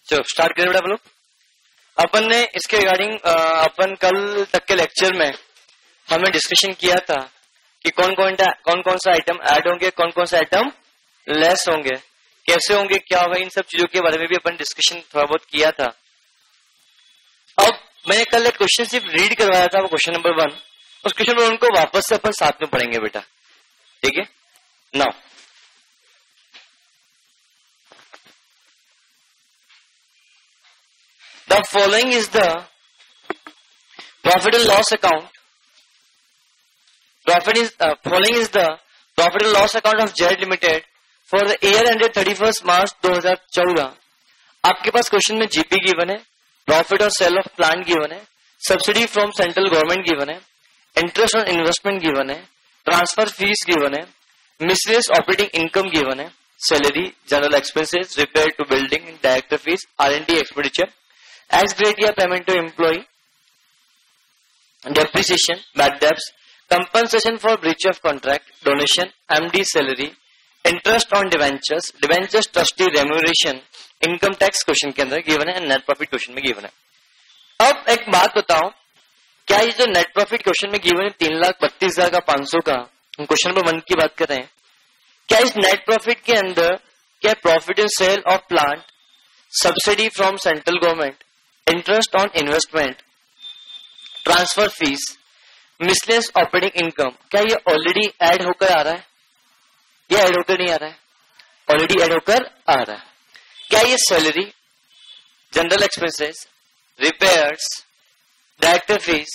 चलो स्टार्ट करें बेटा आप लोग। अपन ने इसके रिगार्डिंग अपन कल तक के लेक्चर में हमने डिस्कशन किया था कि कौन कौन सा आइटम ऐड होंगे, कौन कौन सा आइटम लेस होंगे, कैसे होंगे, क्या होगा, इन सब चीजों के बारे में भी अपन डिस्कशन थोड़ा बहुत किया था। अब मैंने कल एक क्वेश्चन सिर्फ रीड करवाया था, वो क्वेश्चन नंबर 1। उस क्वेश्चन नंबर 1 को वापस से अपन साथ में पढ़ेंगे बेटा, ठीक है। Now the following is the profit and loss account. Following is the profit and loss account of Z Limited for the year ended 31st March 2014. आपके पास क्वेश्चन में जीपी गिवन है, प्रॉफिट और सेल ऑफ प्लांट गिवन है, subsidy from central government given है, interest on investment given है, transfer fees given है, miscellaneous operating income given है, salary, general expenses, repair to building, director fees, R&D expenditure, ex gratia payment to employee, depreciation, bad debts, compensation for breach of contract, donation, MD salary, interest on debentures, debentures trustee remuneration, income tax question के अंदर given है, net profit question में given है। अब एक बात बताओ, क्या ये जो नेट प्रॉफिट क्वेश्चन में गिवन है 3,32,000 का 500 का, हम क्वेश्चन नंबर 1 की बात कर रहे हैं, क्या इस नेट प्रॉफिट के अंदर क्या profit in sale of plant, subsidy from central government, interest on investment, transfer fees, miscellaneous operating income, क्या ये ऑलरेडी ऐड होकर आ रहा है या ऐड होकर नहीं आ रहा है? ऑलरेडी ऐड होकर आ रहा है। क्या ये salary, general expenses, repairs, director fees,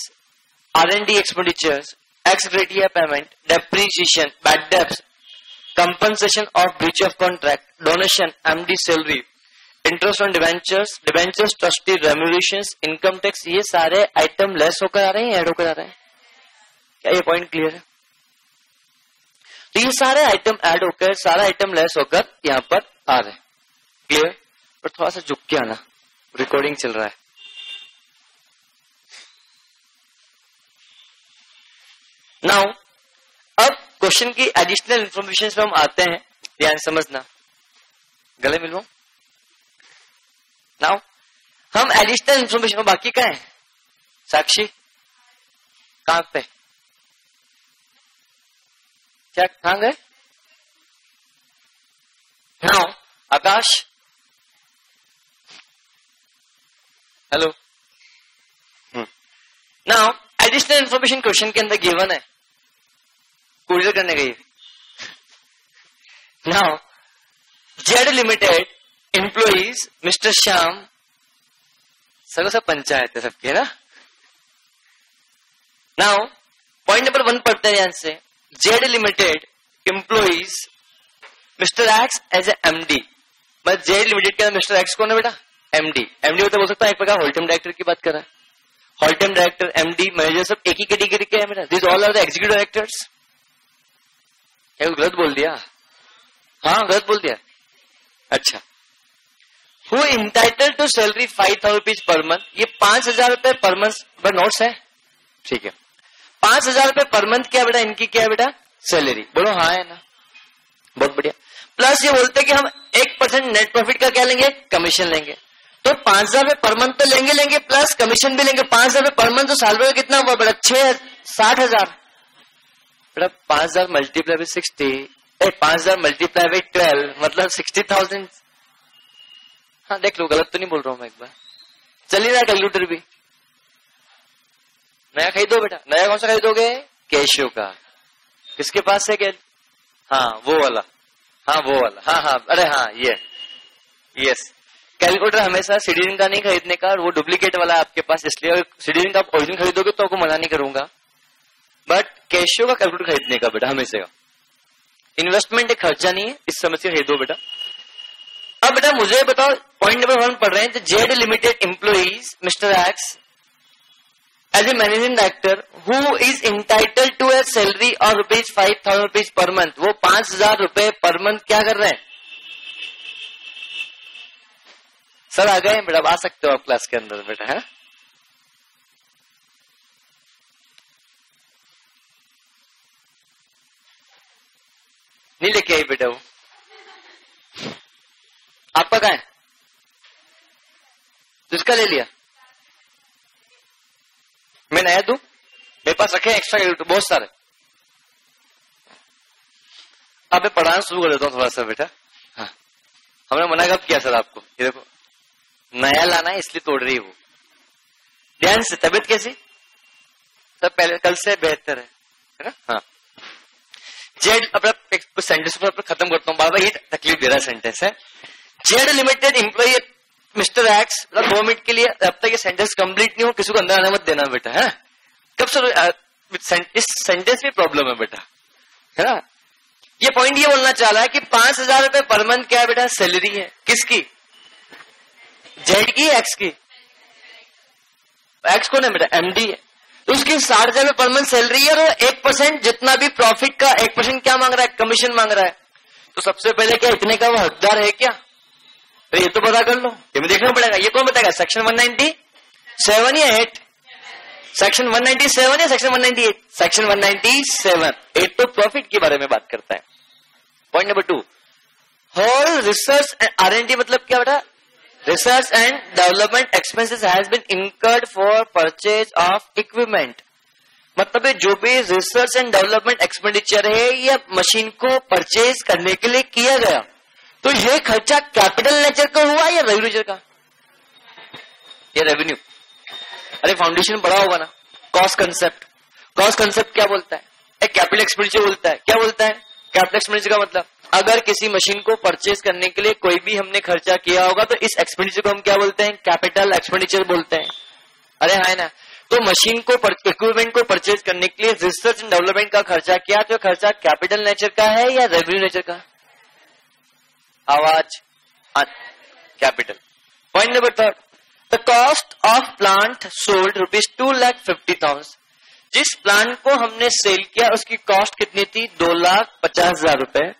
R&D expenditures, ex gratia payment, depreciation, bad debts, compensation of breach of contract, donation, MD salary, interest on debentures trustee remunerations, income tax, ये सारे item less होकर आ रहे हैं, add होकर आ रहे हैं? क्या ये पॉइंट क्लियर है? तो ये सारे आइटम ऐड होकर, सारा आइटम लेस होकर यहां पर आ रहे हैं। क्लियर? पर थोड़ा सा झुक के आना, रिकॉर्डिंग चल रहा है। नाउ अब क्वेश्चन की एडिशनल इंफॉर्मेशन पे हम आते हैं, ध्यान समझना, गले मिलो। नाउ हम एडिशनल इंफॉर्मेशन, बाकी क्या है? साक्षी कहां पे, क्या कहां गए? Now Akash, hello. Now additional information question के अंदर गिवन है, कुरियर करने गई। Now Z limited employees mister Shyam, सब पंचायत है सबके ना। नाउ पॉइंट नंबर 1 पढ़ते हैं ध्यान से। Z limited employees mister X as a MD। मतलब जेड लिमिटेड के मिस्टर एक्स कौन है बेटा? MD। MD होता बोल सकता है एक प्रकार होल टाइम डायरेक्टर की बात कर रहा है। Whole time director, MD, manager सब एक ही कैटेगरी के है बेटा। This all are the executive directors. क्या गलत बोल दिया? हाँ गलत बोल दिया। अच्छा, who entitled to salary 5,000 rupees per month. ये 5,000 रुपए पर मंथ नोट्स है, ठीक है। 5,000 रुपए पर मंथ क्या बेटा इनकी, क्या है बेटा? सैलरी। बोलो हाँ है ना, बहुत बढ़िया। प्लस ये बोलते हैं कि हम 1% नेट प्रॉफिट का क्या लेंगे? कमीशन लेंगे। तो 5,000 रुपए पर मंथ तो लेंगे प्लस कमीशन भी लेंगे। 5,000 रुपए पर मंथ तो साल भर कितना हुआ बेटा? 60,000 बेटा। 5,000 मल्टीप्लाई बाय 60, 5,000 मल्टीप्लाई बाय 12 मतलब 60,000। हाँ देख लो, गलत तो नहीं बोल रहा हूं मैं, एक बार चलिए ना कैलकुलेटर भी नया खरीदो बेटा। नया कौन सा खरीदोगे? कैशियो का। किसके पास है क्या? हाँ वो वाला, हाँ वो वाला, हाँ हाँ, अरे हाँ ये यस। कैलकुलेटर हमेशा सीडीरिंग का नहीं खरीदने का, और वो डुप्लीकेट वाला है आपके पास, इसलिए अगर सीडीरिंग का आप ओरिजिनल खरीदोगे तो आपको मना नहीं करूंगा, बट कैशियो का कैलकुलेटर खरीदने का बेटा हमेशा का। इन्वेस्टमेंट एक खर्चा नहीं है, इस समझ से खरीदो बेटा। अब बेटा मुझे बताओ, पॉइंट नंबर 1 पढ़ रहे हैं। Z limited employees mister X as a managing director who is entitled to a salary of ₹5,000 rupees per month. वो 5,000 रुपए पर मंथ क्या कर रहे हैं? सर आ गए बेटा, आ सकते हो आप क्लास के अंदर बेटा, है? नहीं लेके आई बेटा वो, आपका कहाँ है? किसका ले लिया? मैं नया दूं? मेरे पास रखे एक्स्ट्रा कैलकुलेटर बहुत सारे। अब मैं पढ़ाना शुरू कर देता हूँ थोड़ा सा बेटा। हाँ, हमने मना कब किया सर आपको? ये देखो नया लाना है इसलिए तोड़ रही है वो। ध्यान से, तबीयत कैसी? सब पहले कल से बेहतर है ना? हाँ, जेड अपना सेंटेंस पर खत्म करता हूँ, बाबा ये तकलीफ दे रहा सेंटेंस है। Z limited employ mister X, 2 minute के लिए, अब तक ये सेंटेंस कंप्लीट नहीं हो किसी को अंदर आने मत देना बेटा, है? कब सर इस सेंटेंस में प्रॉब्लम है बेटा, है ना? ये पॉइंट ये बोलना चाह रहा है कि 5,000 रुपए पर मंथ क्या है बेटा? सैलरी है। किसकी? जेड की, एक्स की? एक्स कौन है बेटा? एमडी है। तो उसकी 60,000 रुपए पर मंथ सैलरी है और 1% जितना भी प्रॉफिट का 1% क्या मांग रहा है? कमीशन मांग रहा है। तो सबसे पहले क्या इतने का वो हकदार है क्या? तो ये तो पता कर लो, ये भी देखना पड़ेगा। ये कौन बताएगा? सेक्शन 197 या 8? सेक्शन 197 या सेक्शन 198? सेक्शन 197। 8 तो प्रॉफिट के बारे में बात करता है। Point number 2, whole research and R&D मतलब क्या बेटा? Research and development expenses has been incurred for purchase of equipment. मतलब जो भी रिसर्च एंड डेवलपमेंट एक्सपेंडिचर है या मशीन को परचेज करने के लिए किया गया, तो ये खर्चा कैपिटल नेचर का हुआ या रेवेन्यू नेचर का? ये रेवेन्यू। अरे फाउंडेशन पढ़ा होगा ना, कॉस्ट कंसेप्ट। कॉस्ट कंसेप्ट क्या बोलता है? एक कैपिटल एक्सपेंडिचर बोलता है। क्या बोलता है? कैपिटल एक्सपेंडिचर का मतलब अगर किसी मशीन को परचेज करने के लिए कोई भी हमने खर्चा किया होगा तो इस एक्सपेंडिचर को हम क्या बोलते हैं? कैपिटल एक्सपेंडिचर बोलते हैं। अरे है ना? तो मशीन को इक्विपमेंट को परचेज करने के लिए रिसर्च एंड डेवलपमेंट का खर्चा किया, तो खर्चा कैपिटल नेचर का है या रेवेन्यू नेचर का? आवाज, capital. Point number 3, the cost of plant sold ₹2,50,000। जिस प्लांट को हमने सेल किया उसकी कॉस्ट कितनी थी? 2,50,000 रुपए।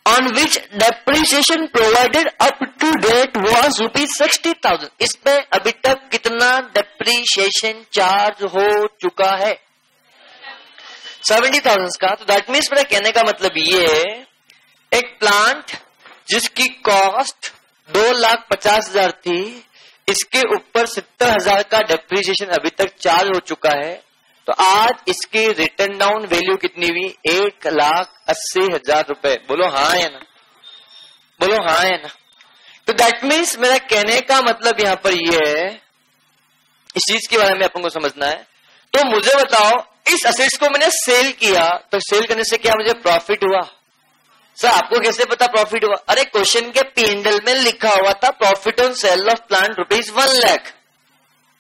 On which depreciation provided up to date was ₹60,000। इसमें अभी तक कितना डेप्रिसिएशन चार्ज हो चुका है? 70,000 का। तो दैट मीन्स मेरा कहने का मतलब ये है, एक प्लांट जिसकी कॉस्ट 2,50,000 थी, इसके ऊपर 70,000 का डेप्रिसिएशन अभी तक चार्ज हो चुका है, तो आज इसकी रिटर्न डाउन वैल्यू कितनी हुई? 1,80,000 रुपए। बोलो हाँ या ना? बोलो हाँ या ना? तो दैट मीन्स मेरा कहने का मतलब यहां पर ये है, इस चीज के बारे में अपन को समझना है। तो मुझे बताओ, इस असेट्स को मैंने सेल किया, तो सेल करने से क्या मुझे प्रॉफिट हुआ? सर आपको कैसे पता प्रॉफिट हुआ? अरे क्वेश्चन के P&L में लिखा हुआ था profit on sale of plant ₹1 lakh.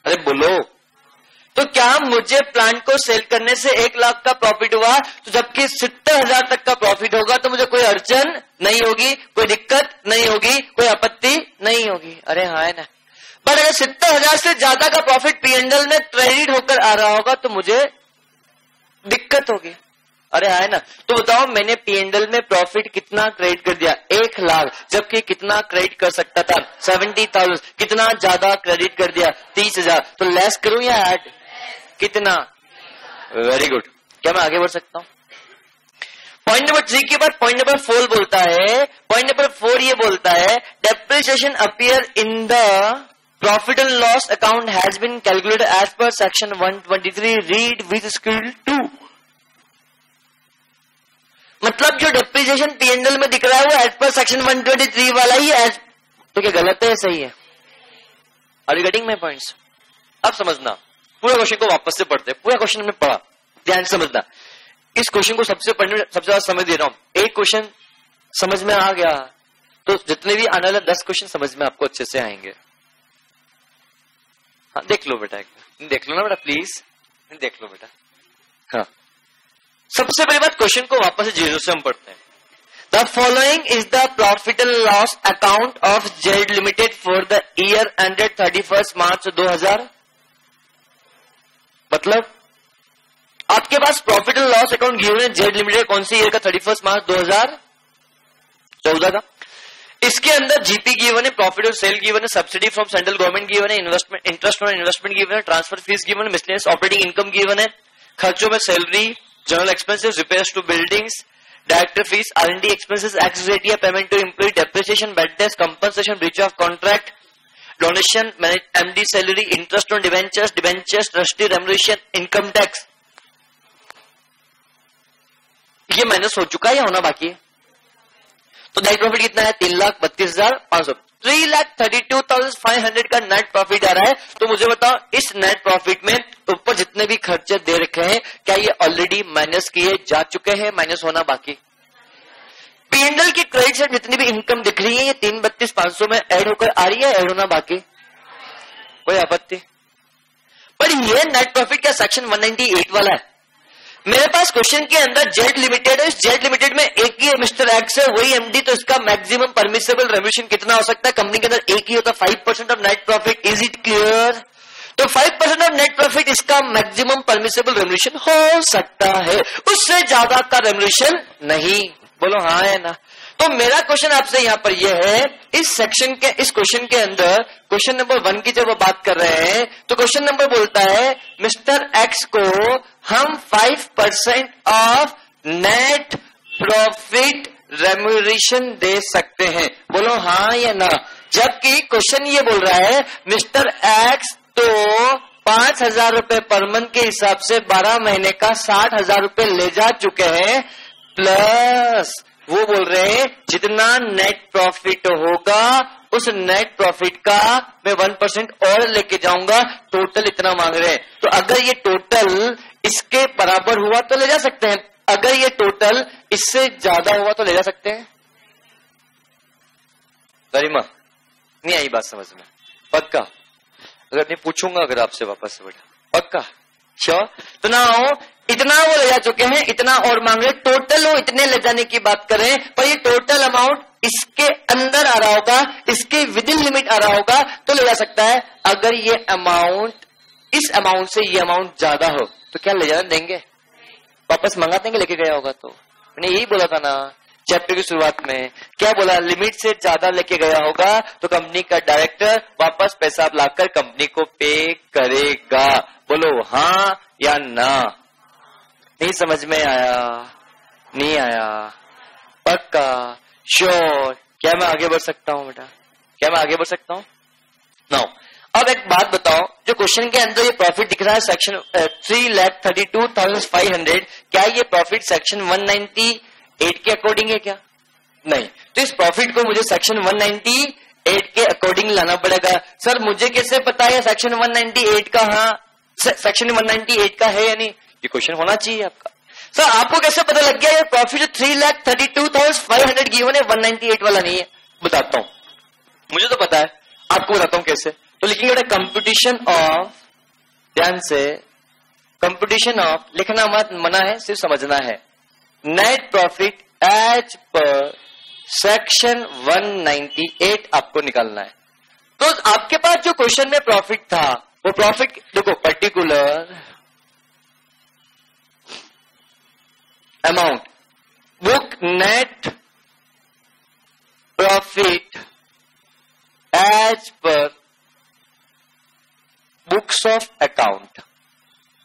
अरे बोलो, तो क्या मुझे प्लांट को सेल करने से 1 लाख का प्रॉफिट हुआ? तो जबकि 70,000 तक का प्रॉफिट होगा तो मुझे कोई अड़चन नहीं होगी, कोई दिक्कत नहीं होगी, कोई आपत्ति नहीं होगी। अरे हाँ है ना? पर अगर 70,000 से ज्यादा का प्रॉफिट P&L में क्रेडिट होकर आ रहा होगा तो मुझे दिक्कत होगी। अरे है ना? तो बताओ, मैंने P&L में प्रॉफिट कितना क्रेडिट कर दिया? 1 लाख, जबकि कितना क्रेडिट कर सकता था? 70,000। कितना ज्यादा क्रेडिट कर दिया? 30,000। तो लेस करूं या ऐड? कितना? Very good. क्या मैं आगे बढ़ सकता हूं? पॉइंट नंबर 3 के बाद पॉइंट नंबर 4 बोलता है। पॉइंट नंबर 4 ये बोलता है, depreciation appear in the profit and loss account has been calculated as per section 123, read with skill 2। मतलब जो डेप्रिसिएशन P&L में दिख रहा है वो एज पर सेक्शन 123 वाला ही है। तो क्या गलत है? सही है? Are you getting my points? अब समझना, पूरा क्वेश्चन को वापस से पढ़ते हैं। पूरा क्वेश्चन में पढ़ा, ध्यान से समझना। इस क्वेश्चन को सबसे ज्यादा समझ दे रहा हूं। एक क्वेश्चन समझ में आ गया तो जितने भी आने वाले 10 क्वेश्चन समझ में आपको अच्छे से आएंगे। हाँ देख लो बेटा, देख लो ना बेटा, प्लीज देख लो बेटा। हाँ, सबसे पहली बात, क्वेश्चन को वापस से जीरो से हम पढ़ते हैं। The following is the profit and loss account of Z limited for the year ended 31 March 2000। मतलब आपके पास profit and loss account given है जेड लिमिटेड कौन सी ईयर का? 31 मार्च 2014 का। इसके अंदर जीपी गिवन है, प्रॉफिट और सेल गिवन है, subsidy from central government given है, investment interest on investment given है, ट्रांसफर फीस गिवन है, मिसलेनियस ऑपरेटिंग इनकम गिवन है, खर्चों में salary, general expenses, repairs to buildings, director fees, R&D expenses, ex gratia, payment to employ, depreciation, bad debts, compensation, breach of contract, donation, MD salary, interest on debentures, debentures trustee remuneration, income tax, ये minus हो चुका है या होना बाकी है? तो net profit कितना है? 3,32,500, 3,32,500 का नेट प्रॉफिट आ रहा है। तो मुझे बताओ इस नेट प्रॉफिट में ऊपर जितने भी खर्चे दे रखे हैं क्या ये ऑलरेडी माइनस किए जा चुके हैं, माइनस होना बाकी? पीएनएल की क्रेडिट से जितनी भी इनकम दिख रही है ये 3,32,500 में ऐड होकर आ रही है, ऐड होना बाकी? कोई आपत्ति? पर ये नेट प्रॉफिट क्या सेक्शन 198 वाला है? मेरे पास क्वेश्चन के अंदर जेड लिमिटेड है, इस जेड लिमिटेड में एक ही मिस्टर एक्स है, वही एमडी, तो इसका मैक्सिमम परमिसेबल रेम्यूनरेशन कितना हो सकता है? कंपनी के अंदर एक ही होता, 5% of net profit. Is it clear? तो 5% ऑफ नेट प्रॉफिट इसका मैक्सिमम परमिसेबल रेम्यूनरेशन हो सकता है, उससे ज्यादा का रेम्यूनरेशन नहीं। बोलो हाँ है ना? तो मेरा क्वेश्चन आपसे यहां पर यह है, इस सेक्शन के इस क्वेश्चन के अंदर क्वेश्चन नंबर 1 की जब बात कर रहे हैं तो क्वेश्चन नंबर बोलता है मिस्टर एक्स को हम 5% ऑफ नेट प्रॉफिट रेम्यूनरेशन दे सकते हैं। बोलो हाँ या ना? जबकि क्वेश्चन ये बोल रहा है मिस्टर एक्स तो 5,000 रुपए पर मंथ के हिसाब से 12 महीने का 60,000 रुपए ले जा चुके हैं, प्लस वो बोल रहे हैं जितना नेट प्रॉफिट होगा उस नेट प्रॉफिट का मैं 1% और लेके जाऊंगा, टोटल इतना मांग रहे हैं। तो अगर ये टोटल इसके बराबर हुआ तो ले जा सकते हैं, अगर ये टोटल इससे ज्यादा हुआ तो ले जा सकते हैं। गरिमा नहीं आई बात समझ में? पक्का? अगर नहीं पूछूंगा अगर आपसे वापस से बेटा, पक्का? श्योर? तो ना हो इतना वो ले जा चुके हैं, इतना और मांग रहे, टोटल वो इतने ले जाने की बात करें, पर ये टोटल अमाउंट इसके अंदर आ रहा होगा, इसके विद इन लिमिट आ रहा होगा तो ले जा सकता है। अगर ये अमाउंट इस अमाउंट से ये अमाउंट ज्यादा हो तो क्या ले जाने देंगे? वापस मंगा देंगे लेके गया होगा तो? मैंने यही बोला था ना चैप्टर की शुरुआत में, क्या बोला? लिमिट से ज्यादा लेके गया होगा तो कंपनी का डायरेक्टर वापस पैसा लाकर कंपनी को पे करेगा। बोलो हाँ या ना? नहीं समझ में आया? नहीं आया? पक्का? श्योर? क्या मैं आगे बढ़ सकता हूं बेटा? क्या मैं आगे बढ़ सकता हूं? नाउ अब एक बात बताओ, जो क्वेश्चन के अंदर ये प्रॉफिट दिख रहा है सेक्शन 3,32,500, क्या ये प्रॉफिट सेक्शन 198 के अकॉर्डिंग है क्या? नहीं। तो इस प्रॉफिट को मुझे सेक्शन 198 के अकॉर्डिंग लाना पड़ेगा। सर मुझे कैसे पता है सेक्शन 198 का? हाँ सेक्शन 198 का है या नहीं, ये क्वेश्चन होना चाहिए आपका। सर आपको कैसे पता लग गया ये प्रॉफिट जो 3,32,500 गिवन है 198 वाला नहीं है? बताता हूं, मुझे तो पता है, आपको बताता हूं कैसे। तो लिखेंगे बेटा कंप्यूटेशन ऑफ, ध्यान से कंप्यूटेशन ऑफ लिखना मत मना है, सिर्फ समझना है। Net profit as per section 198 आपको निकालना है। तो आपके पास जो क्वेश्चन में प्रॉफिट था वो प्रॉफिट देखो, particular amount book net profit as per books of account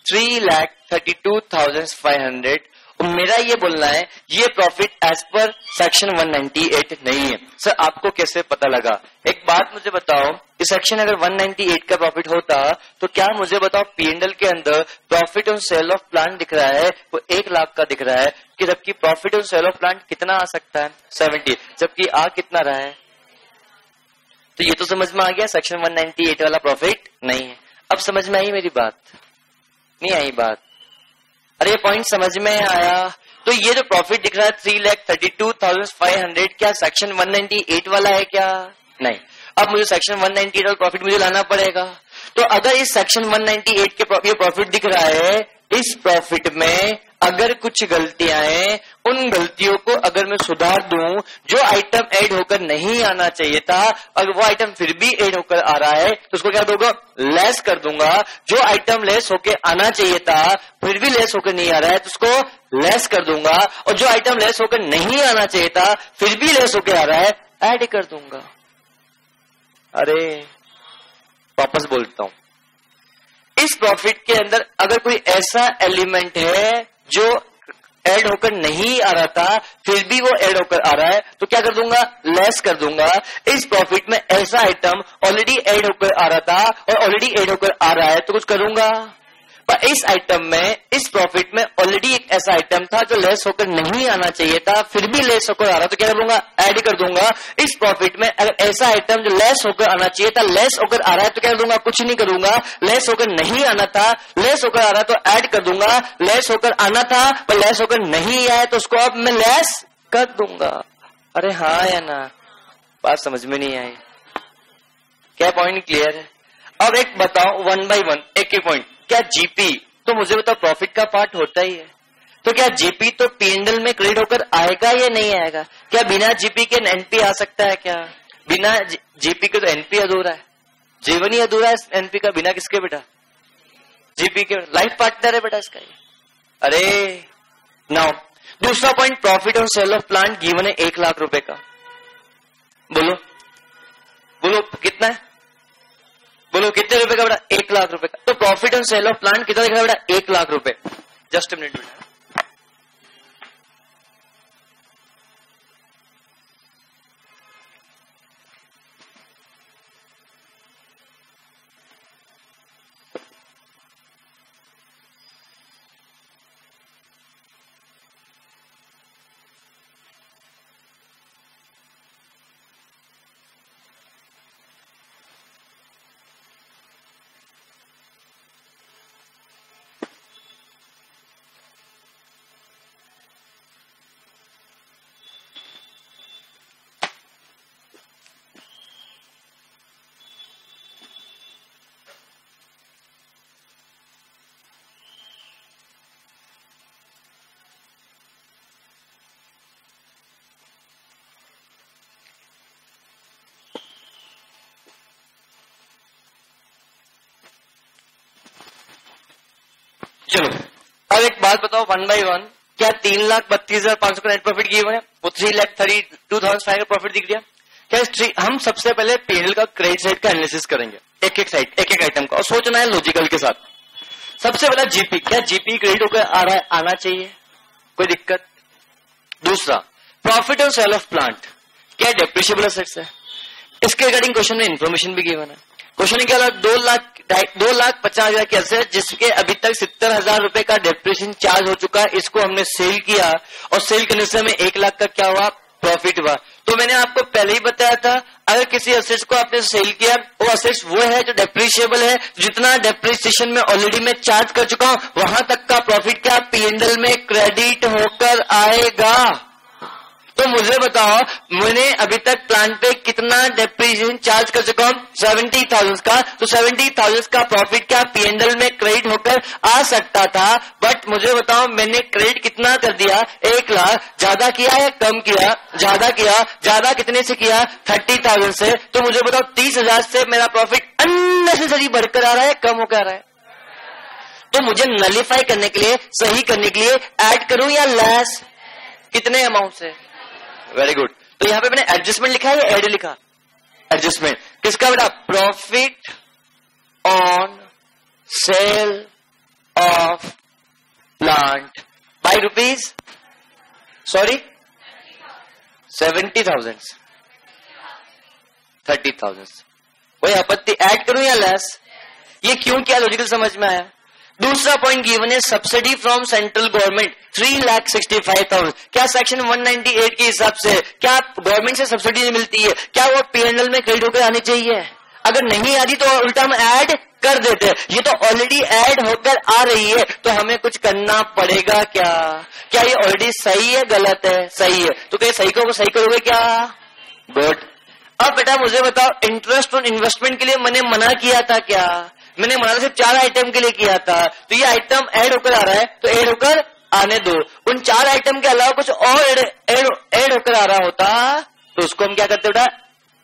3,32,500। मेरा ये बोलना है ये प्रॉफिट एज पर सेक्शन 198 नहीं है। सर आपको कैसे पता लगा? एक बात मुझे बताओ, इस सेक्शन अगर 198 का प्रॉफिट होता तो क्या मुझे बताओ पीएनएल के अंदर profit on sale of plant दिख रहा है वो 1 लाख का दिख रहा है, कि जबकि profit on sale of plant कितना आ सकता है? 70, जबकि आ कितना रहा है? तो ये तो समझ में आ गया सेक्शन 198 वाला प्रॉफिट नहीं है। अब समझ में आई मेरी बात? नहीं आई बात? अरे पॉइंट समझ में आया? तो ये जो प्रॉफिट दिख रहा है 3,32,500 क्या सेक्शन 198 वाला है क्या? नहीं। अब मुझे सेक्शन 198 वाला प्रॉफिट मुझे लाना पड़ेगा। तो अगर इस सेक्शन 198 के ये प्रॉफिट दिख रहा है, इस प्रॉफिट में अगर कुछ गलतियां हैं, उन गलतियों को अगर मैं सुधार दूं, जो आइटम ऐड होकर नहीं आना चाहिए था अगर वो आइटम फिर भी ऐड होकर आ रहा है तो उसको क्या दूंगा? लेस कर दूंगा। जो आइटम लेस होकर आना चाहिए था फिर भी लेस होकर नहीं आ रहा है तो उसको लेस कर दूंगा, और जो आइटम लेस होकर नहीं आना चाहिए था फिर भी लेस होकर आ रहा है ऐड कर दूंगा। अरे वापस बोलता हूं, इस प्रॉफिट के अंदर अगर कोई ऐसा एलिमेंट है जो ऐड होकर नहीं आ रहा था, फिर भी वो ऐड होकर आ रहा है, तो क्या कर दूंगा, लेस कर दूंगा। इस प्रॉफिट में ऐसा आइटम ऑलरेडी ऐड होकर आ रहा था और ऑलरेडी ऐड होकर आ रहा है, तो कुछ करूंगा। पर इस आइटम में, इस प्रॉफिट में ऑलरेडी एक ऐसा आइटम था जो लेस होकर नहीं आना चाहिए था, फिर भी लेस होकर आ रहा, तो क्या करूंगा, ऐड कर दूंगा। इस प्रॉफिट में अगर ऐसा आइटम जो लेस होकर आना चाहिए था, लेस होकर आ रहा है, तो क्या कर दूंगा, कुछ नहीं करूंगा। लेस होकर नहीं आना था, लेस होकर आ रहा है, तो ऐड कर दूंगा। लेस होकर आना था पर लेस होकर नहीं आया, तो उसको अब मैं लेस कर दूंगा। अरे हाँ या ना, बात समझ में नहीं आई क्या? पॉइंट क्लियर है? अब एक बताओ, वन बाई वन, एक एक पॉइंट। क्या जीपी, तो मुझे बताओ प्रॉफिट का पार्ट होता ही है, तो क्या जीपी तो पीएनएल में क्रेडिट होकर आएगा या नहीं आएगा? क्या बिना जीपी के एनपी आ सकता है? क्या बिना जीपी के तो एनपी अधूरा है, जीवन ही अधूरा है एनपी का बिना किसके बेटा? जीपी के, लाइफ पार्टनर है बेटा इसका। अरे नाउ दूसरा point, profit on sale of plant given है 1 लाख रुपए का। बोलो बोलो कितना है? बोलो कितने रुपए का बेटा? 1 लाख रुपए का। तो profit on sale of plant कितना दिख रहा है बेटा? 1 लाख रुपए। जस्ट मिनट बेटा, चलो अब एक बात बताओ, 1 बाई 1, क्या 3,32,500 का नेट प्रॉफिट गिवन है? वो 3,32,500 का प्रॉफिट दिख गया क्या? हम सबसे पहले पीएनएल का क्रेडिट साइड का एनालिसिस करेंगे, एक एक साइड, एक एक आइटम का, और सोचना है लॉजिकल के साथ। सबसे पहला जीपी, क्या जीपी क्रेडिट होकर आ रहा है? आना चाहिए, कोई दिक्कत? दूसरा, profit on sale of plant, क्या डेप्रिशिएबल एसेट्स है? इसके रिगार्डिंग क्वेश्चन में इंफॉर्मेशन भी गिवन है। क्वेश्चन क्या? 2,50,000 की एसेट जिसके अभी तक 70,000 रुपए का डेप्रिसिएशन चार्ज हो चुका है, इसको हमने सेल किया और सेल करने से हमें 1 लाख का क्या हुआ? प्रॉफिट हुआ। तो मैंने आपको पहले ही बताया था, अगर किसी एसेट्स को आपने सेल किया, वो एसेट्स वो है जो डेप्रिशिएबल है, जितना डेप्रिसिएशन में ऑलरेडी मैं चार्ज कर चुका हूं, वहां तक का प्रॉफिट क्या पीएनएल में क्रेडिट होकर आएगा। तो मुझे बताओ, मैंने अभी तक प्लांट पे कितना डेप्रिसिएशन चार्ज कर चुका हूं? 70,000 का। तो 70,000 का प्रॉफिट क्या पीएनएल में क्रेडिट होकर आ सकता था, बट मुझे बताओ मैंने क्रेडिट कितना कर दिया? 1 लाख। ज्यादा किया या कम किया? ज्यादा किया। ज्यादा कितने से किया? 30,000 से। तो मुझे बताओ 30,000 से मेरा प्रॉफिट अननेसेसरी बढ़कर आ रहा है, कम होकर आ रहा है? तो मुझे नलिफाई करने के लिए, सही करने के लिए ऐड करूं या लेस? कितने अमाउंट से? Very good. तो यहां पे मैंने एडजस्टमेंट लिखा है या एड लिखा? एडजस्टमेंट किसका बेटा? Profit on sale of plant by rupees, sorry 70,000, 30,000। कोई आपत्ति? ऐड करूं या लेस? ये क्यों, क्या लॉजिकल समझ में आया? दूसरा पॉइंट गिवन है, सब्सिडी फ्रॉम सेंट्रल गवर्नमेंट 3,65,000। क्या सेक्शन 198 के हिसाब से क्या गवर्नमेंट से सब्सिडी नहीं मिलती है? क्या वो पीएनएल में क्रेडिट होकर आनी चाहिए? अगर नहीं आती तो उल्टा हम ऐड कर देते हैं। ये तो ऑलरेडी ऐड होकर आ रही है, तो हमें कुछ करना पड़ेगा क्या? क्या ये ऑलरेडी सही है, गलत है? सही है। तो क्या सही को सही करोगे क्या? गुड। अब बेटा मुझे बताओ, इंटरेस्ट ऑन इन्वेस्टमेंट के लिए मैंने मना किया था क्या? मैंने मना सिर्फ 4 आइटम के लिए किया था। तो ये आइटम ऐड होकर आ रहा है, तो ऐड होकर आने दो। उन 4 आइटम के अलावा कुछ और ऐड होकर आ रहा होता तो उसको हम क्या करते बेटा?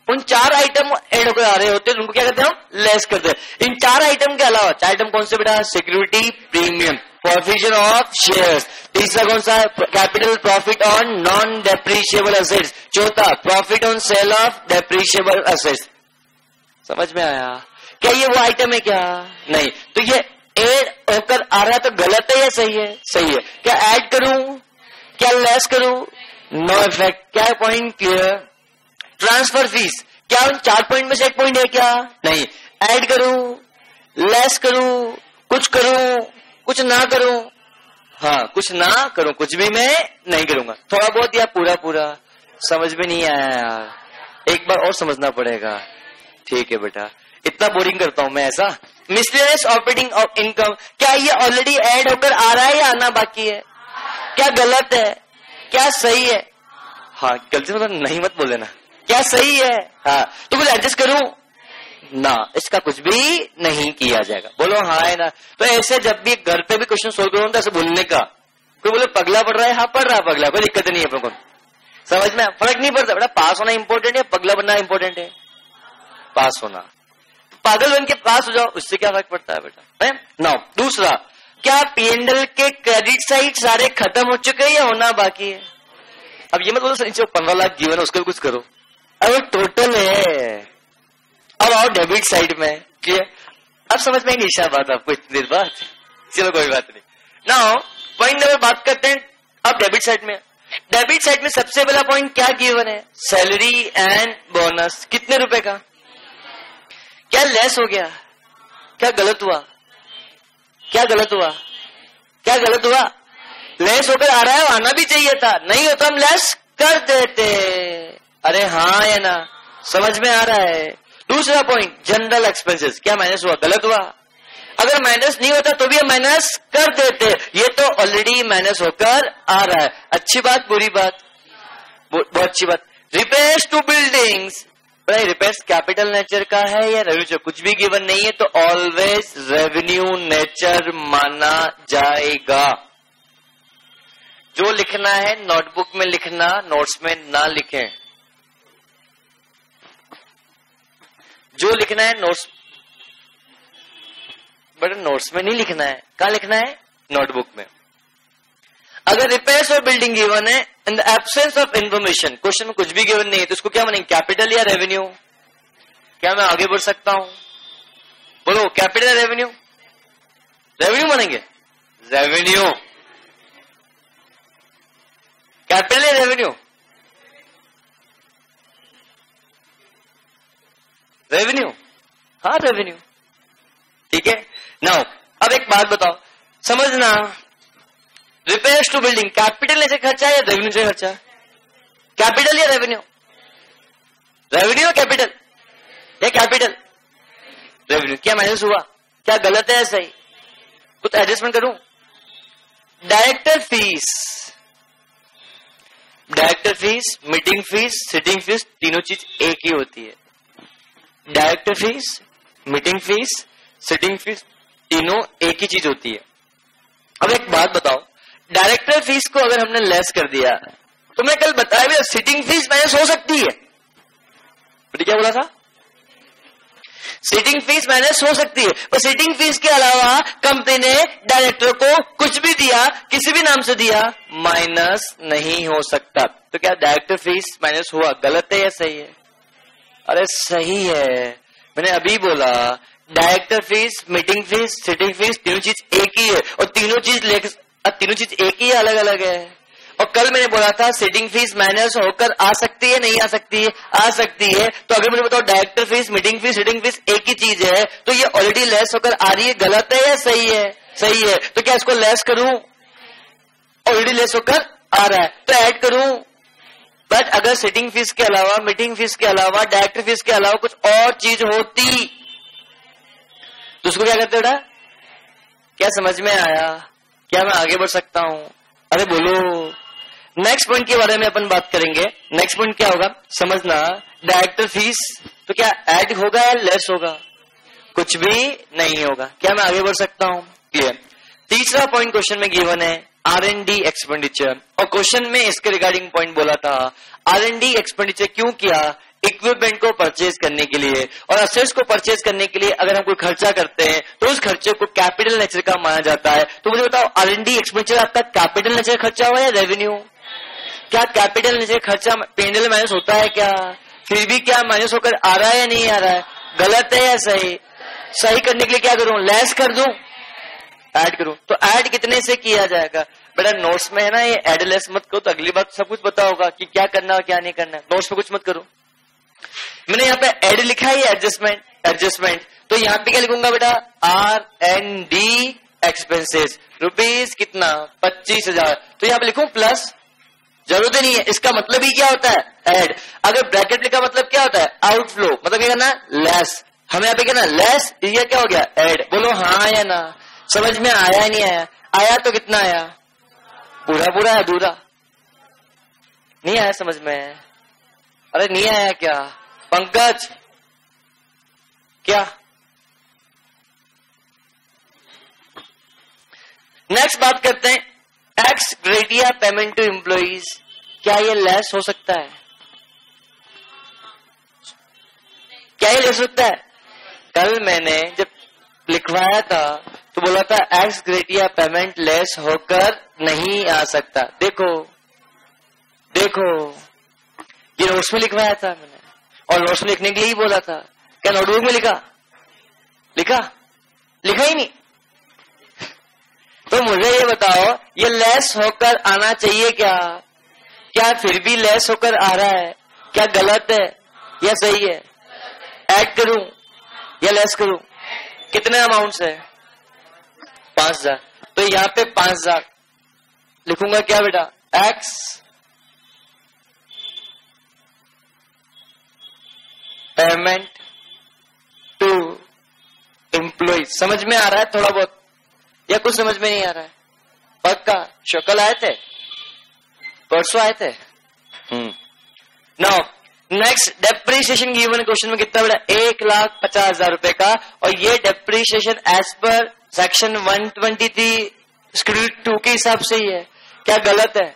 उन 4 आइटम ऐड होकर आ रहे होते तो उनको क्या करते हैं? हम लेस करते हैं। इन 4 आइटम के अलावा 4 आइटम कौन से बेटा? Security premium, provision of shares. तीसरा कौन सा? Capital profit on non depreciable assets. चौथा profit on sale of depreciable assets. समझ में आया? क्या ये वो आइटम है क्या? नहीं। तो ये ऐड होकर आ रहा है तो गलत है या सही है? सही है। क्या ऐड करूं क्या लेस करूं? No effect. क्या है पॉइंट क्लियर? ट्रांसफर फीस क्या उन 4 पॉइंट में से एक पॉइंट है क्या? नहीं। ऐड करूं, लेस करूं, कुछ करूं, कुछ ना करूं? हाँ, कुछ ना करूं, कुछ भी मैं नहीं करूंगा। थोड़ा बहुत या पूरा पूरा? समझ में नहीं आया यार, एक बार और समझना पड़ेगा। ठीक है बेटा, इतना बोरिंग करता हूं मैं ऐसा? मिसलेनियस ऑपरेटिंग ऑफ इनकम, क्या ये ऑलरेडी ऐड होकर आ रहा है या आना बाकी है? क्या गलत है, क्या सही है? हाँ, गलती से मतलब नहीं मत बोल देना। क्या सही है? हाँ, तो कुछ एडजस्ट करूं ना, इसका कुछ भी नहीं किया जाएगा। बोलो हाँ है ना? तो ऐसे जब भी घर पे भी क्वेश्चन सोल्व करो तो ऐसे बोलने का। कोई बोले पगला पढ़ रहा है, हाँ पढ़ रहा पगला, कोई दिक्कत नहीं है अपने को, समझ में फर्क नहीं पड़ता बेटा। पास होना इंपॉर्टेंट है, पगला बनना इंपॉर्टेंट है? पास होना। पागल बन के पास हो जाओ, उससे क्या फर्क पड़ता है बेटा? नाउ दूसरा, क्या P&L के क्रेडिट साइड सारे खत्म हो चुके हैं या होना बाकी है? अब ये मत बोलो सर 15 लाख जीवन उसका भी कुछ करो। अब टोटल है, अब आओ डेबिट साइड में। क्लियर? अब समझ में नहीं आया बात आपको इतनी देर बाद? चलो कोई बात नहीं। नाउ पॉइंट नंबर बात करते हैं अब डेबिट साइड में। डेबिट साइड में सबसे पहला पॉइंट क्या गिवन है? Salary and bonus. कितने रुपए का? क्या लेस हो गया? क्या गलत हुआ? क्या गलत हुआ? क्या गलत हुआ? लेस होकर आ रहा है, आना भी चाहिए था, नहीं होता हम लेस कर देते। अरे हाँ या ना? समझ में आ रहा है? दूसरा पॉइंट, जनरल एक्सपेंसेस, क्या माइनस हुआ? गलत हुआ? अगर माइनस नहीं होता तो भी हम माइनस कर देते, ये तो ऑलरेडी माइनस होकर आ रहा है। अच्छी बात बुरी बात? बहुत अच्छी बात। Repairs to buildings, repairs capital nature का है या रेवेन्यू? कुछ भी गिवन नहीं है तो ऑलवेज रेवेन्यू नेचर माना जाएगा। जो लिखना है नोटबुक में लिखना, नोट्स में ना लिखें। जो लिखना है नोट्स, बट नोट्स में नहीं लिखना है। कहां लिखना है? नोटबुक में। अगर रिपेयर्स और बिल्डिंग गिवन है in the absence of information, question में कुछ भी गिवन नहीं है, तो इसको क्या मानेंगे? कैपिटल या रेवेन्यू? क्या मैं आगे बढ़ सकता हूं? बोलो कैपिटल या रेवेन्यू? रेवेन्यू मानेंगे? रेवेन्यू। कैपिटल या रेवेन्यू? रेवेन्यू। हाँ रेवेन्यू। ठीक है। नाउ अब एक बात बताओ, समझना, रिपेयर्स टू बिल्डिंग कैपिटल से खर्चा या रेवेन्यू से खर्चा? कैपिटल या रेवेन्यू? रेवेन्यू कैपिटल या कैपिटल? रेवेन्यू। क्या माइनस हुआ? क्या गलत है? सही? कुछ एडजस्टमेंट करूं? Director fees, director fees, meeting fees, sitting fees, तीनों चीज एक ही होती है। Director fees, meeting fees, sitting fees, तीनों एक ही चीज होती है। अब एक बात बताओ, डायरेक्टर फीस को अगर हमने लेस कर दिया तो मैं कल बताया भी सिटिंग फीस माइनस हो सकती है। क्या बोला था? सिटिंग फीस माइनस हो सकती है, पर सिटिंग फीस के अलावा कंपनी ने डायरेक्टर को कुछ भी दिया, किसी भी नाम से दिया, माइनस नहीं हो सकता। तो क्या डायरेक्टर फीस माइनस हुआ? गलत है या सही है? अरे सही है, मैंने अभी बोला director fees, meeting fees, sitting fees, तीनों चीज एक ही है, और तीनों चीज एक ही अलग अलग है। और कल मैंने बोला था सिटिंग फीस माइनस होकर आ सकती है, नहीं आ सकती है? आ सकती है। तो अगर मुझे बताओ director fees, meeting fees, sitting fees एक ही चीज है, तो ये ऑलरेडी लेस होकर आ रही है, गलत है या सही है? सही है। तो क्या इसको लेस करूं? ऑलरेडी लेस होकर आ रहा है तो ऐड करूं। बट अगर सिटिंग फीस के अलावा, मीटिंग फीस के अलावा, डायरेक्टर फीस के अलावा कुछ और चीज होती तो उसको क्या कहते बेटा? क्या समझ में आया? क्या मैं आगे बढ़ सकता हूं? अरे बोलो। नेक्स्ट पॉइंट के बारे में अपन बात करेंगे। नेक्स्ट पॉइंट क्या होगा? समझना, डायरेक्टर फीस तो क्या ऐड होगा या लेस होगा? कुछ भी नहीं होगा। क्या मैं आगे बढ़ सकता हूं? क्लियर। तीसरा पॉइंट क्वेश्चन में गिवन है R&D एक्सपेंडिचर, और क्वेश्चन में इसके रिगार्डिंग पॉइंट बोला था R&D एक्सपेंडिचर क्यों किया? इक्विपमेंट को परचेज करने के लिए, और असेट्स को परचेज करने के लिए अगर हम कोई खर्चा करते हैं तो उस खर्चे को कैपिटल नेचर का माना जाता है। तो मुझे बताओ R&D एक्सपेंडिचर आपका कैपिटल नेचर खर्चा हुआ या रेवेन्यू? क्या कैपिटल नेचर खर्चा P&L माइनस होता है क्या? फिर भी क्या माइनस होकर आ रहा है या नहीं आ रहा है? गलत है या सही? सही करने के लिए क्या करूं? लेस कर दूं, ऐड करूं। तो ऐड कितने से किया जाएगा? बेटा नोट्स में है ना, ये एड लेस मत करो तो अगली बार सब कुछ पता होगा कि क्या करना है क्या नहीं करना है। नोट्स पे कुछ मत करो। मैंने यहाँ पे एड लिखा है, एडजस्टमेंट, तो यहाँ पे क्या लिखूंगा बेटा, R&D एक्सपेंसेस रुपीज कितना 25,000, तो यहाँ पे लिखूं प्लस, जरूरत ही नहीं है। इसका मतलब ही क्या होता है, एड। अगर ब्रैकेट लिखा मतलब क्या होता है, आउटफ्लो, मतलब क्या करना, लेस। हमें यहाँ पे क्या ना, लेस, ये क्या हो गया, एड। बोलो हाँ या ना, समझ में आया नहीं आया? आया तो कितना आया, पूरा अधूरा नहीं आया समझ में? अरे नहीं आया क्या पंकज, क्या? नेक्स्ट बात करते हैं, x gratia payment to employees, क्या ये लेस हो सकता है? क्या ये लेस सकता है? कल मैंने जब लिखवाया था तो बोला था एक्स ग्रेटिया पेमेंट लेस होकर नहीं आ सकता। देखो ये नोट्स में लिखवाया था मैंने, और नोट्स में लिखने के लिए ही बोला था। क्या नोटबुक में लिखा ही नहीं। तो मुझे ये बताओ, ये लेस होकर आना चाहिए क्या फिर भी लेस होकर आ रहा है? क्या गलत है या सही है? ऐड करूं या लेस करूं? कितने अमाउंट से? 5,000। तो यहाँ पे 5,000 लिखूंगा क्या बेटा, एक्स पेमेंट टू एम्प्लॉइज। समझ में आ रहा है थोड़ा बहुत या कुछ समझ में नहीं आ रहा है? पक्का? शक्ल आए थे, परसों आए थे। Now next, depreciation given question में कितना बेटा, 1,50,000 रुपए का, और ये depreciation as per section 123 schedule 2 के हिसाब से ही है। क्या गलत है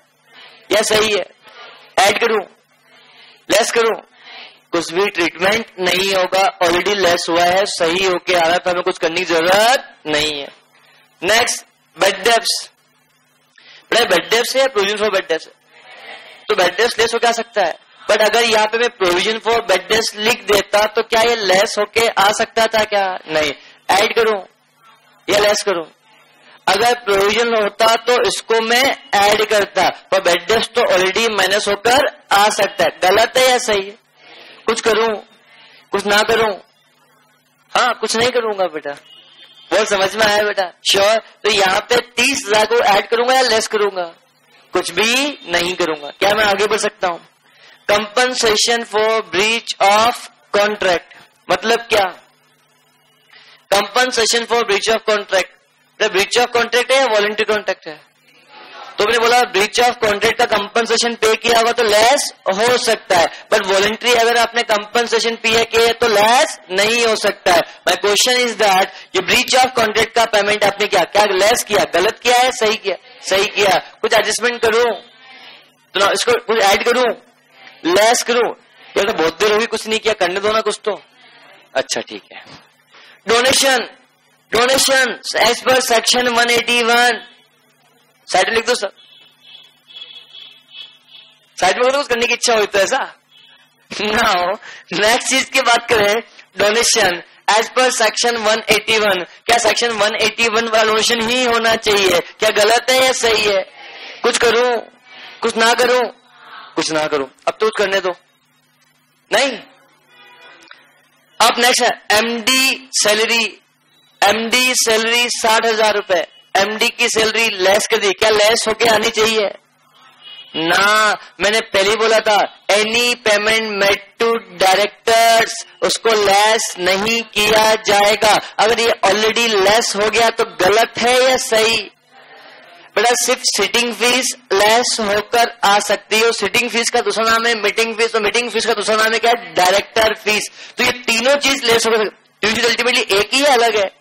या सही है? ऐड करूं लेस करूं? कुछ भी ट्रीटमेंट नहीं होगा, ऑलरेडी लेस हुआ है, सही होके आ रहा था, हमें कुछ करने की जरूरत नहीं है। Next, bed debts. बेटा बेड डेब्ट्स है या प्रोविजन फॉर बेड डेब्ट्स? तो बेड डेब्ट्स लेस होके आ सकता है, बट अगर यहाँ पे मैं प्रोविजन फॉर बेड डेब्ट्स लिख देता तो क्या ये लेस होके आ सकता था क्या? नहीं। ऐड करूं या लेस करूं? अगर प्रोविजन होता तो इसको मैं ऐड करता, पर बेड डेब्ट्स तो ऑलरेडी माइनस होकर आ सकता है। गलत है या सही है? कुछ करूं कुछ ना करूं? हाँ, कुछ नहीं करूंगा बेटा। वो समझ में आया बेटा? श्योर। तो यहाँ पे 30,000 को ऐड करूंगा या लेस करूंगा? कुछ भी नहीं करूंगा। क्या मैं आगे बढ़ सकता हूं? Compensation for breach of contract मतलब क्या? Compensation for breach of contract, breach of contract है या वॉलंटरी कॉन्ट्रैक्ट है? तो मैंने बोला ब्रीच ऑफ कॉन्ट्रैक्ट का कंपनसेशन पे किया होगा तो लेस हो सकता है, बट वॉलंटरी अगर आपने कंपनसेशन पे किया तो लेस नहीं हो सकता है। माय क्वेश्चन इज दैट ये ब्रीच ऑफ कॉन्ट्रैक्ट का पेमेंट आपने क्या लेस किया? गलत किया है सही किया? सही किया। कुछ एडजस्टमेंट करूं तो इसको कुछ ऐड करूं, लेस करूं? ये तो बहुत देर होगी, कुछ नहीं किया, करने दो ना कुछ तो। अच्छा ठीक है। Donation as per section 181 side में लिख दो सर। साइड में कुछ करने की इच्छा होती है ऐसा। नाउ नेक्स्ट चीज की बात करें, डोनेशन एज पर सेक्शन 181, क्या सेक्शन 181 वाला डोनेशन ही होना चाहिए? क्या गलत है या सही है? कुछ करूं कुछ ना करूं? कुछ ना करूं। अब तो कुछ करने दो। नहीं। अब नेक्स्ट है एमडी सैलरी। एमडी सैलरी 60,000 रुपए, एमडी की सैलरी लेस कर दी, क्या लेस होके आनी चाहिए ना? मैंने पहले ही बोला था any payment made to directors उसको लेस नहीं किया जाएगा। अगर ये ऑलरेडी लेस हो गया तो गलत है या सही? बेटा सिर्फ सिटिंग फीस लेस होकर आ सकती है। सिटिंग फीस का दूसरा नाम है मीटिंग फीस, और मीटिंग फीस का दूसरा नाम है क्या? Director fees. तो ये तीनों चीज लेस होकर, तो अल्टीमेटली एक ही है, अलग है?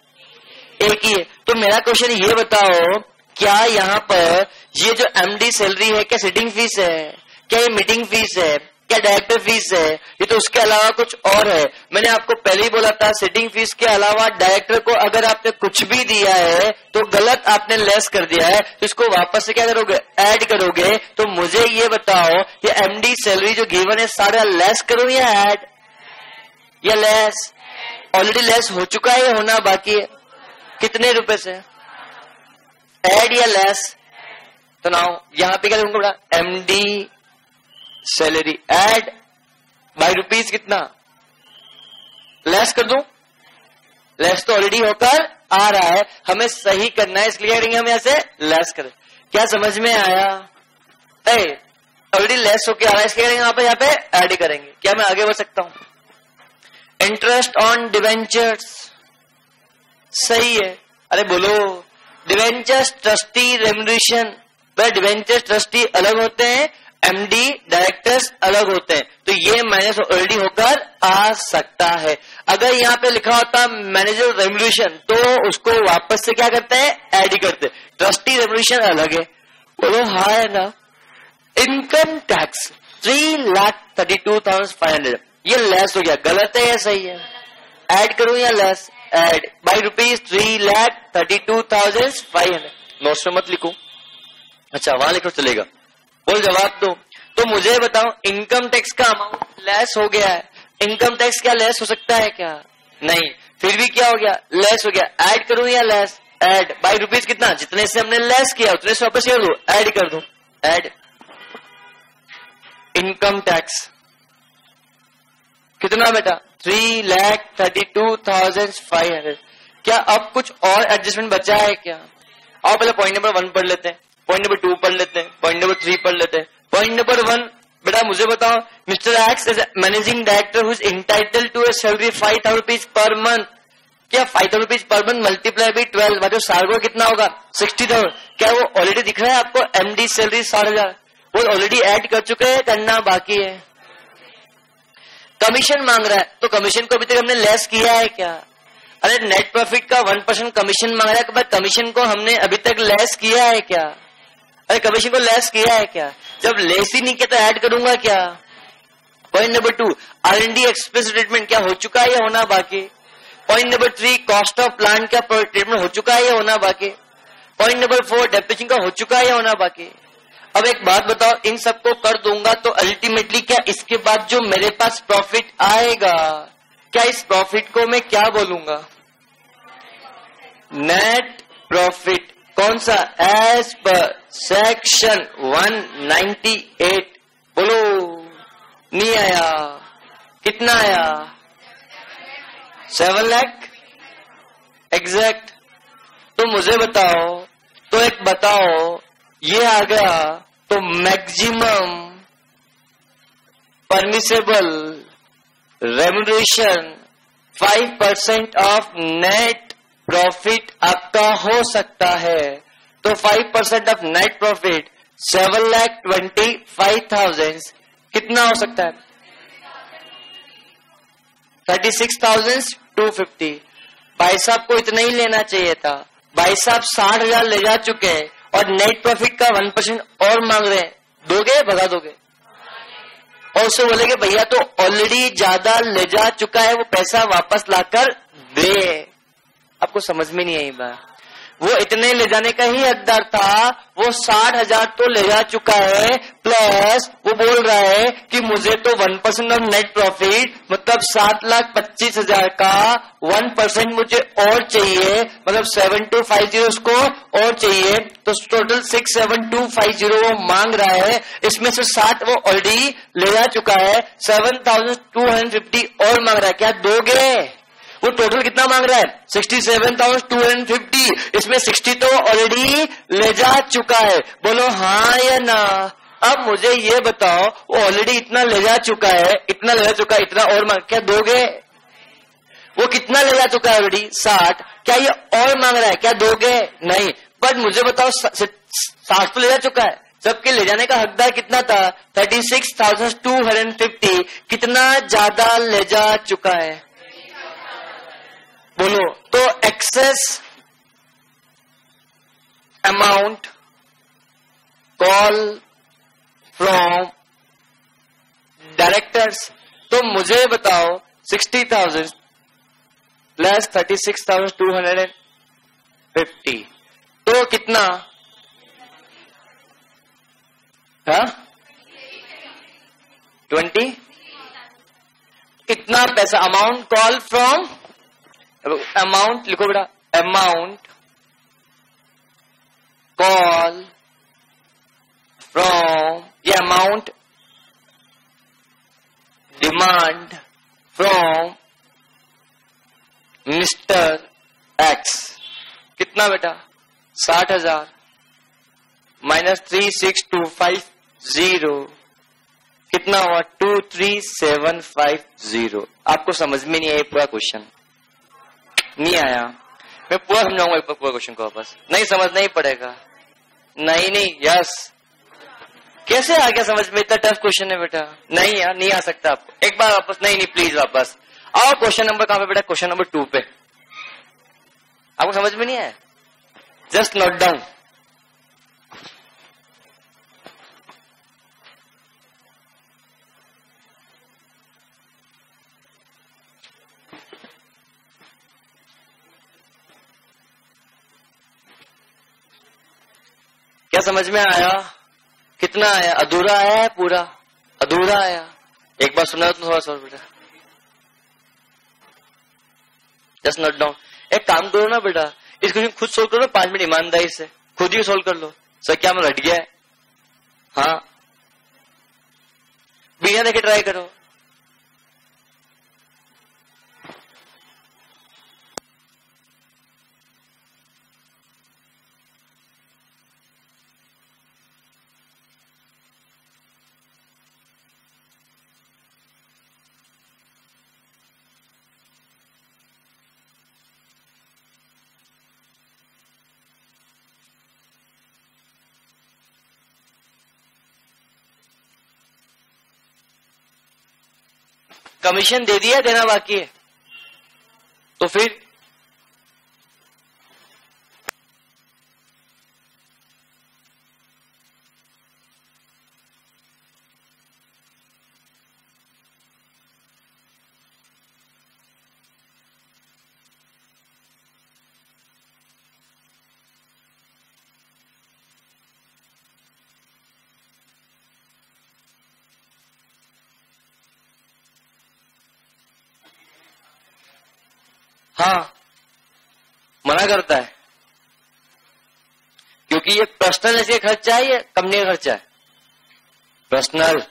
एक ही है। तो मेरा क्वेश्चन ये बताओ, क्या यहाँ पर ये जो एमडी सैलरी है क्या सिटिंग फीस है? क्या ये मीटिंग फीस है? क्या डायरेक्टर फीस है? ये तो उसके अलावा कुछ और है। मैंने आपको पहले ही बोला था सिटिंग फीस के अलावा डायरेक्टर को अगर आपने कुछ भी दिया है तो गलत आपने लेस कर दिया है, तो इसको वापस से क्या करोगे? ऐड करोगे। तो मुझे ये बताओ ये एमडी सैलरी जो गिवन है सारा लेस करूं या ऐड या लेस? ऑलरेडी लेस हो चुका है या होना बाकी है? कितने रुपए से? ऐड या लेस? तो नाउ यहां पे क्या लिखूंगा बेटा, MD salary add by rupees कितना, लेस कर दूं, लेस तो ऑलरेडी होकर आ रहा है, हमें सही करना है, इसलिए करेंगे हम यहां से लेस करें। क्या समझ में आया? ऑलरेडी लेस होके आ रहा है, इसलिए करेंगे यहाँ पे ऐड करेंगे। क्या मैं आगे बढ़ सकता हूं? इंटरेस्ट ऑन डिवेंचर्स, सही है। अरे बोलो, डिवेंचर्स ट्रस्टी रेम्यूनरेशन, वह डिवेंचर्स ट्रस्टी अलग होते हैं, एमडी डायरेक्टर्स अलग होते हैं, तो ये माइनस ऑलरेडी होकर आ सकता है। अगर यहाँ पे लिखा होता मैनेजर रेम्यूनरेशन तो उसको वापस से क्या करते हैं, ऐड ही करते हैं। ट्रस्टी रेम्यूनरेशन अलग है, बोलो हाँ है ना। इनकम टैक्स 3,32,500, ये लेस हो गया, गलत है या सही है? ऐड करूं या less? Add by rupees 3,32,500। Notes में मत लिखो, अच्छा वहां लिखो चलेगा। बोल जवाब दो। तो मुझे बताओ, इनकम टैक्स का अमाउंट लेस हो गया है, इनकम टैक्स क्या लेस हो सकता है क्या? नहीं, फिर भी क्या हो गया, लेस हो गया। ऐड करूं या लेस? ऐड बाई रुपीज कितना, जितने से हमने लेस किया उतने से वापस कर दो, ऐड कर दो, ऐड। इनकम टैक्स कितना बेटा, 3,32,500। क्या अब कुछ और एडजस्टमेंट बचा है क्या? आओ पहले पॉइंट नंबर 1 पढ़ लेते हैं, पॉइंट नंबर 2 पढ़ लेते हैं, पॉइंट नंबर 3 पढ़ लेते हैं। पॉइंट नंबर 1 बेटा मुझे बताओ, mister X is managing director who is entitled to a salary 5,000 rupees per month. क्या 5,000 rupees per month multiply by 12, मतलब साल को कितना होगा, 60,000। क्या वो ऑलरेडी दिख रहा है आपको? एमडी सैलरी 60,000, वो ऑलरेडी ऐड कर चुके हैं, करना बाकी है। कमीशन मांग रहा है, तो कमीशन को अभी तक हमने लेस किया है क्या? अरे नेट प्रॉफिट का 1% कमीशन मांग रहा है, तो कमीशन को हमने अभी तक लेस किया है क्या? अरे कमीशन को लेस किया है क्या? जब लेस ही नहीं किया तो ऐड करूंगा क्या? Point number 2, R&D expense treatment क्या हो चुका है या होना बाकी? Point number 3, cost of plant क्या ट्रीटमेंट हो चुका है या होना बाकी? पॉइंट नंबर 4, डेप्रिसिएशन का हो चुका है या होना बाकी? अब एक बात बताओ, इन सबको कर दूंगा तो अल्टीमेटली क्या इसके बाद जो मेरे पास प्रॉफिट आएगा, क्या इस प्रॉफिट को मैं क्या बोलूंगा? Net profit. कौन सा? As per section 198। बोलो, नहीं आया? कितना आया? 7 लाख एग्जैक्ट। तो मुझे बताओ, तो एक बताओ, ये आ गया तो maximum permissible remuneration 5% of net profit आपका हो सकता है। तो 5% ऑफ नेट प्रॉफिट 7,25,000 कितना हो सकता है? 36,250। भाई साहब को इतना ही लेना चाहिए था, भाई साहब 60,000 ले जा चुके हैं और नेट प्रॉफिट का 1% और मांग रहे हैं, दोगे? भगा दोगे? और उससे बोलेगे भैया तो ऑलरेडी ज्यादा ले जा चुका है, वो पैसा वापस लाकर दे। आपको समझ में नहीं आई बात? वो इतने ले जाने का ही हकदार था, वो 60,000 तो ले जा चुका है, प्लस वो बोल रहा है कि मुझे तो 1% ऑफ नेट प्रॉफिट मतलब 7,25,000 का 1% मुझे और चाहिए, मतलब 7,250 उसको और चाहिए, तो टोटल 6,7,250 वो मांग रहा है। इसमें से 60 वो ऑलरेडी ले जा चुका है, 7,250 और मांग रहा है। क्या दोगे? वो टोटल कितना मांग रहा है? 67,250। इसमें 60 तो ऑलरेडी ले जा चुका है। बोलो हाँ या ना? अब मुझे ये बताओ, वो ऑलरेडी इतना ले जा चुका है, इतना ले जा चुका है, इतना और मांग, क्या दोगे? वो कितना ले जा चुका है ऑलरेडी? 60। क्या ये और मांग रहा है? क्या दोगे? नहीं। बट मुझे बताओ, 60 तो ले जा चुका है, सबके ले जाने का हकदार कितना था? 36,250। कितना ज्यादा ले जा चुका है? बोलो। तो excess amount call from directors. तो मुझे बताओ, 60,000 प्लस 36,250 तो कितना? हाँ 20। कितना पैसा? अमाउंट कॉल फ्रॉम, अमाउंट लिखो बेटा, अमाउंट कॉल फ्रॉम ये amount demand from mister x कितना बेटा 60,000 -36250 कितना हुआ 23750। आपको समझ में नहीं आया पूरा क्वेश्चन? नहीं आया? मैं पूरा समझाऊंगा एक बार पूरा क्वेश्चन को वापस। नहीं समझना ही पड़ेगा। नहीं यस कैसे आ गया समझ में? इतना टफ क्वेश्चन है बेटा। नहीं यार नहीं आ सकता आपको। एक बार वापस। नहीं प्लीज वापस आओ। क्वेश्चन नंबर कहां पे बेटा? क्वेश्चन नंबर 2 पे। आपको समझ में नहीं आया? Just note down. क्या समझ में आया? कितना आया? अधूरा आया है? पूरा अधूरा आया? एक बार सुना तो थोड़ा सा बेटा। Just note down. एक काम करो ना बेटा, इस क्वेश्चन खुद सोल्व करो 5 मिनट ईमानदारी से। खुद ही सोल्व कर लो। सर क्या मैं रट गया है? हाँ बिना देखे ट्राई करो। कमीशन दे दिया, देना बाकी है तो फिर हाँ मना करता है क्योंकि ये पर्सनल ऐसे खर्चा है या कंपनी का खर्चा है? पर्सनल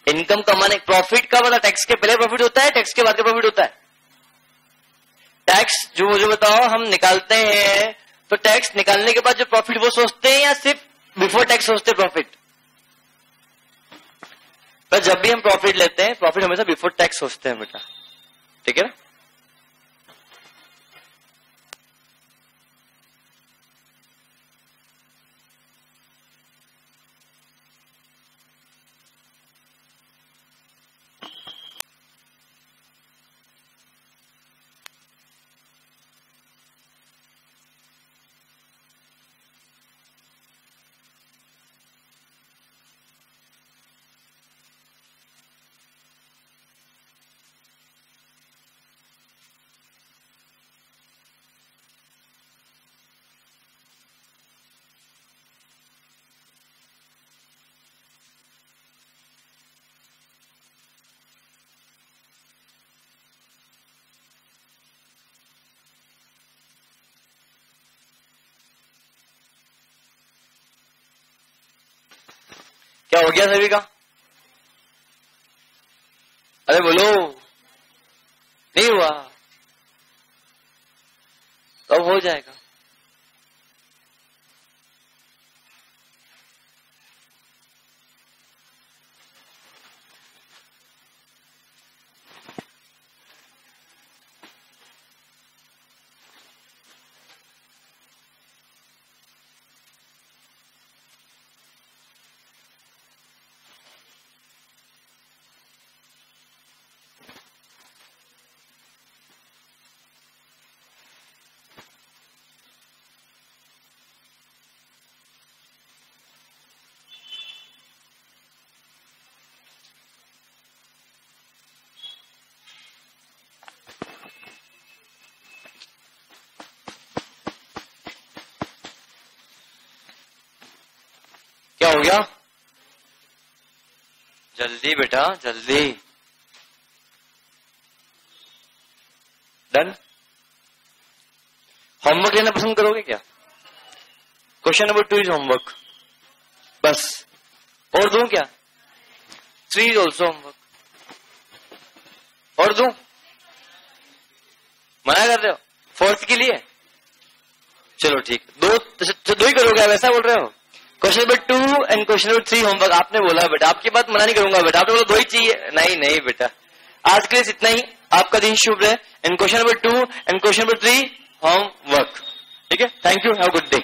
इनकम कमाने। प्रॉफिट का मतलब टैक्स के पहले प्रॉफिट होता है, टैक्स के बाद का प्रॉफिट होता है। टैक्स जो मुझे बताओ हम निकालते हैं तो टैक्स निकालने के बाद जो प्रॉफिट वो सोचते हैं या सिर्फ बिफोर टैक्स सोचते हैं प्रॉफिट? पर जब भी हम प्रॉफिट लेते हैं प्रॉफिट हमेशा बिफोर टैक्स सोचते हैं बेटा। ठीक है ना? क्या हो गया सभी का? अरे बोलो। नहीं हुआ तो अब हो जाएगा। क्या हो गया? जल्दी बेटा जल्दी। डन। होमवर्क लेना पसंद करोगे क्या? Question number 2 is homework. बस, और दूं क्या? 3 is also homework. और दूं? मना कर रहे हो? 4th के लिए? चलो ठीक, दो ही करोगे आप, ऐसा बोल रहे हो? Question number 2 and question number 3 homework आपने बोला बेटा, आपकी बात मना नहीं करूंगा बेटा, आपने बोला 2 ही चाहिए। नहीं नहीं बेटा, आज के लिए इतना ही, आपका दिन शुभ रहे। And question number 2 and question number 3 homework, ठीक है? Thank you, have a good day.